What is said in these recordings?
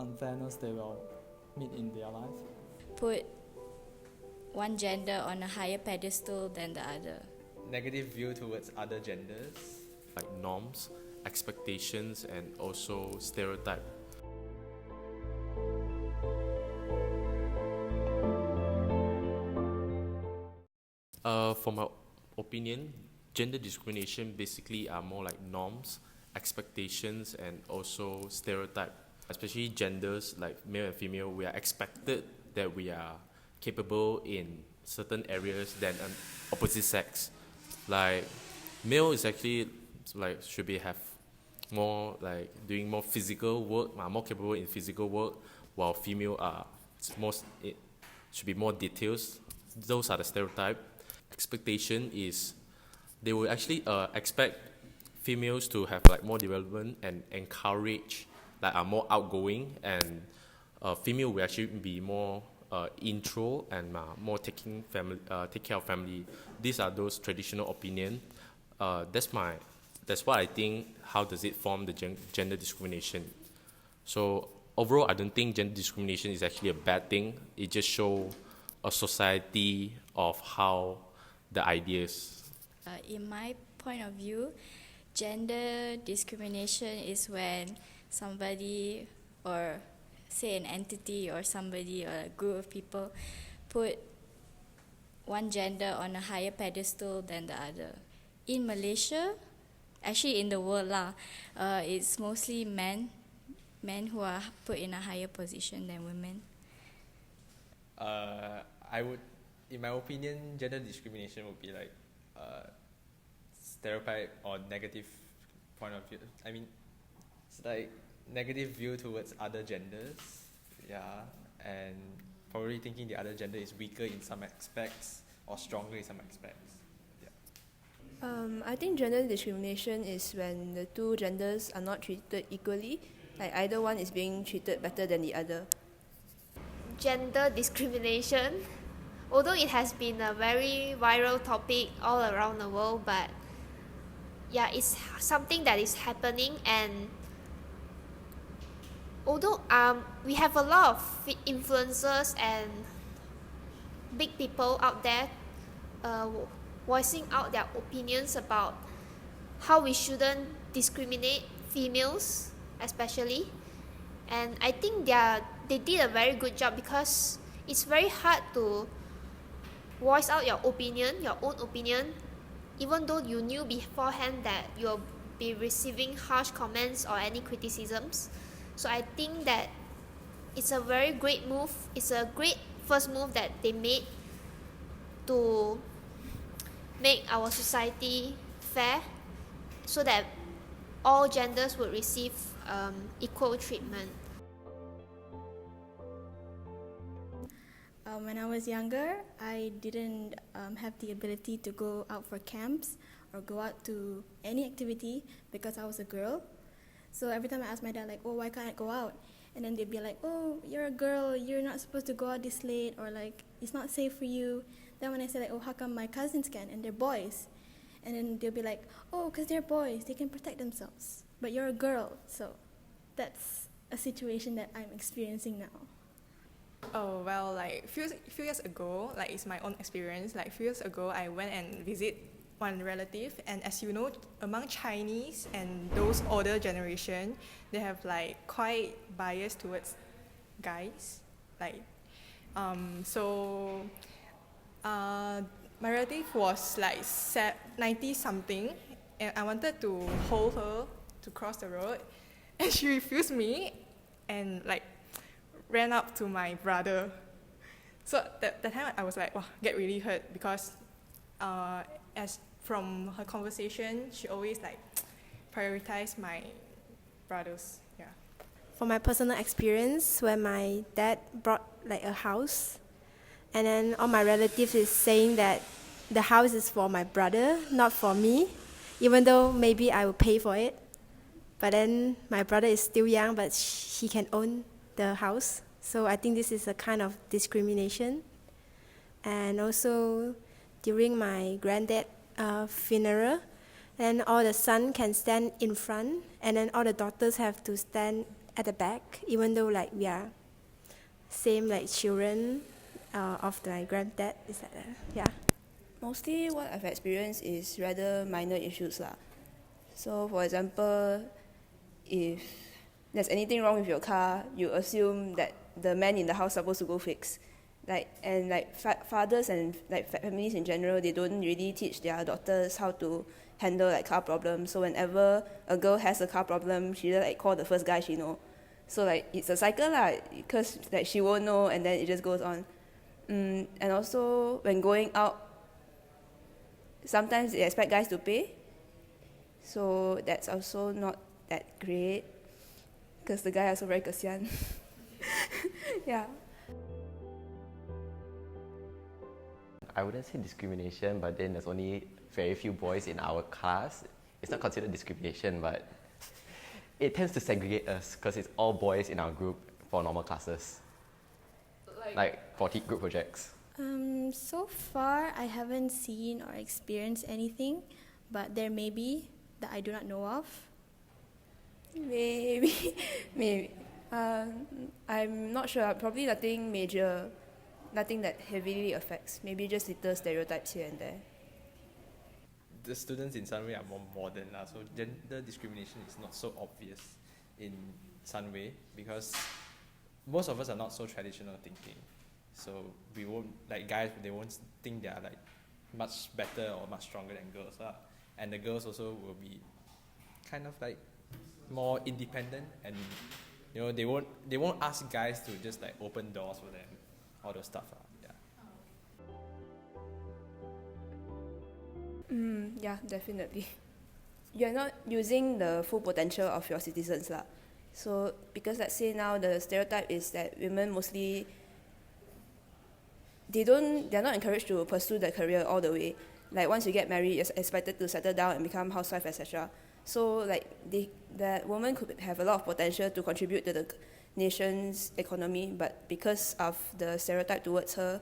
unfairness they will meet in their life. Put one gender on a higher pedestal than the other. Negative view towards other genders. Like norms, expectations, and also stereotype. For my opinion, gender discrimination basically are more like norms, expectations, and also stereotype. Especially genders like male and female, we are expected that we are capable in certain areas than an opposite sex. Like male is actually like should be have more like doing more physical work, are more capable in physical work, while female are it should be more details. Those are the stereotype. Expectation is they will actually expect females to have like more development and encourage like are more outgoing, and female will actually be more intro and more take care of family. These are those traditional opinion. That's what I think. How does it form the gender discrimination? So overall, I don't think gender discrimination is actually a bad thing. It just shows a society of how the ideas. In my point of view, gender discrimination is when somebody, or say an entity or somebody or a group of people, put one gender on a higher pedestal than the other. In Malaysia, actually in the world lah, it's mostly men who are put in a higher position than women. I would, in my opinion, gender discrimination would be like stereotype or negative point of view. I mean, it's like negative view towards other genders, yeah, and probably thinking the other gender is weaker in some aspects or stronger in some aspects. I think gender discrimination is when the two genders are not treated equally, like either one is being treated better than the other. Gender discrimination, although it has been a very viral topic all around the world, but yeah, it's something that is happening. And although we have a lot of influencers and big people out there voicing out their opinions about how we shouldn't discriminate females especially, and I think they did a very good job, because it's very hard to voice out your own opinion, even though you knew beforehand that you'll be receiving harsh comments or any criticisms. So I think that it's a very great move. It's a great first move that they made to make our society fair, so that all genders would receive equal treatment. When I was younger, I didn't have the ability to go out for camps or go out to any activity because I was a girl. So every time I asked my dad, like, oh, why can't I go out? And then they'd be like, oh, you're a girl, you're not supposed to go out this late, or like, it's not safe for you. Then when I said, like, oh, how come my cousins can, and they're boys? And then they'll be like, oh, because they're boys, they can protect themselves. But you're a girl, so that's a situation that I'm experiencing now. Oh, well, like few years ago, like it's my own experience. Like few years ago, I went and visit one relative, and as you know, among Chinese and those older generation, they have like quite bias towards guys. Like, my relative was like 90 something, and I wanted to hold her to cross the road, and she refused me, and like ran up to my brother. So that time I was like, wow, get really hurt, because as from her conversation, she always like prioritized my brothers. Yeah. For my personal experience, when my dad brought like a house, and then all my relatives is saying that the house is for my brother, not for me, even though maybe I will pay for it. But then my brother is still young, but he can own the house. So I think this is a kind of discrimination. And also during my granddad funeral, then all the son can stand in front, and then all the daughters have to stand at the back, even though like we are same like children of my granddad. Is that yeah? Mostly what I've experienced is rather minor issues lah. So for example, if there's anything wrong with your car, you assume that the man in the house supposed to go fix. Fathers and families in general, they don't really teach their daughters how to handle like car problems. So whenever a girl has a car problem, she just like call the first guy she know. So like it's a cycle lah, because like she won't know and then it just goes on. And also when going out, sometimes they expect guys to pay. So that's also not that great, because the guy also very kasian. Yeah. I wouldn't say discrimination, but then there's only very few boys in our class. It's not considered discrimination, but it tends to segregate us because it's all boys in our group for normal classes, like for group projects. So far, I haven't seen or experienced anything, but there may be that I do not know of. Maybe. I'm not sure. Probably nothing major, nothing that heavily affects. Maybe just little stereotypes here and there. The students in Sunway are more modern, so gender discrimination is not so obvious in Sunway because most of us are not so traditional thinking. So we won't, like guys, they won't think they are like much better or much stronger than girls. And the girls also will be kind of like more independent, and you know they won't ask guys to just like open doors for them, all those stuff. Yeah, definitely. You're not using the full potential of your citizens lah. So because let's say now the stereotype is that women mostly they're not encouraged to pursue their career all the way. Like once you get married, you're expected to settle down and become housewife, etc. So like that woman could have a lot of potential to contribute to the nation's economy, but because of the stereotype towards her,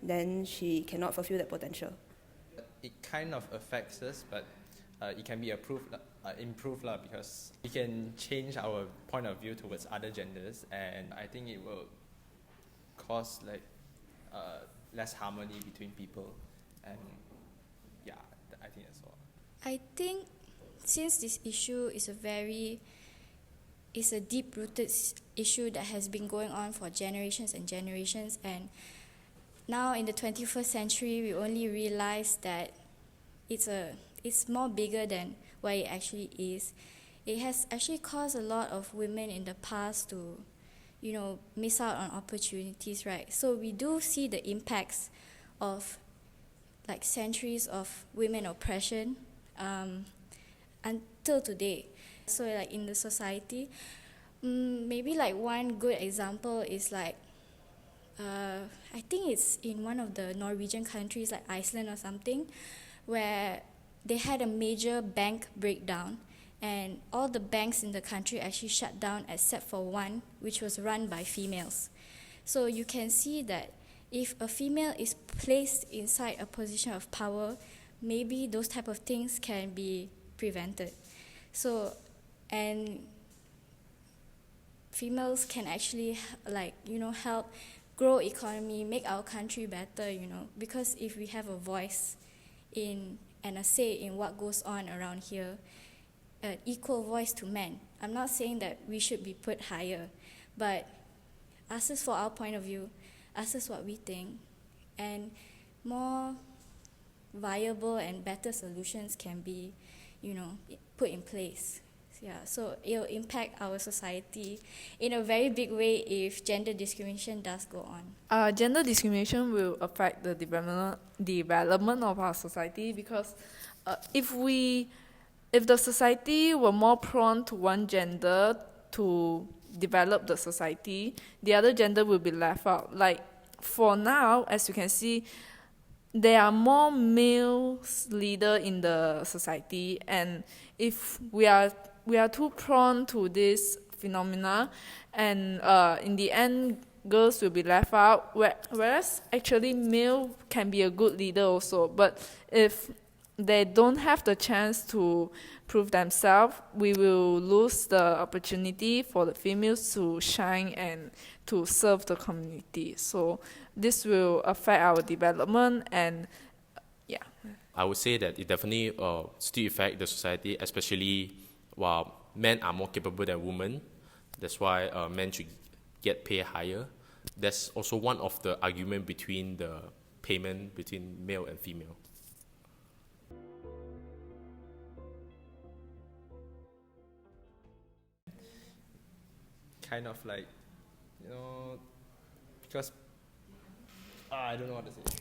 then she cannot fulfill that potential. It kind of affects us, but it can be improved because we can change our point of view towards other genders, and I think it will cause like less harmony between people, and yeah, I think that's all. I think since this issue is a deep-rooted issue that has been going on for generations and generations, and now in the 21st century we only realize that it's more bigger than what it actually is. It has actually caused a lot of women in the past to, miss out on opportunities, right? So we do see the impacts of like centuries of women oppression until today. So like in the society, maybe like one good example is like I think it's in one of the Norwegian countries like Iceland or something, where they had a major bank breakdown and all the banks in the country actually shut down except for one, which was run by females. So you can see that if a female is placed inside a position of power, maybe those type of things can be prevented. So, and females can actually help grow economy, make our country better, because if we have a voice in and a say in what goes on around here, an equal voice to men. I'm not saying that we should be put higher, but ask us for our point of view, ask us what we think, and more viable and better solutions can be, put in place. Yeah, so it'll impact our society in a very big way if gender discrimination does go on. Gender discrimination will affect the development of our society because if the society were more prone to one gender to develop the society, the other gender will be left out. Like for now, as you can see, there are more male leaders in the society, and if we are too prone to this phenomena, and in the end, girls will be left out. Whereas actually, male can be a good leader also. But if they don't have the chance to prove themselves, we will lose the opportunity for the females to shine and to serve the community. So this will affect our development and yeah. I would say that it definitely still affect the society, especially while men are more capable than women. That's why men should get paid higher. That's also one of the argument between the payment between male and female. Kind of like, because I don't know what to say.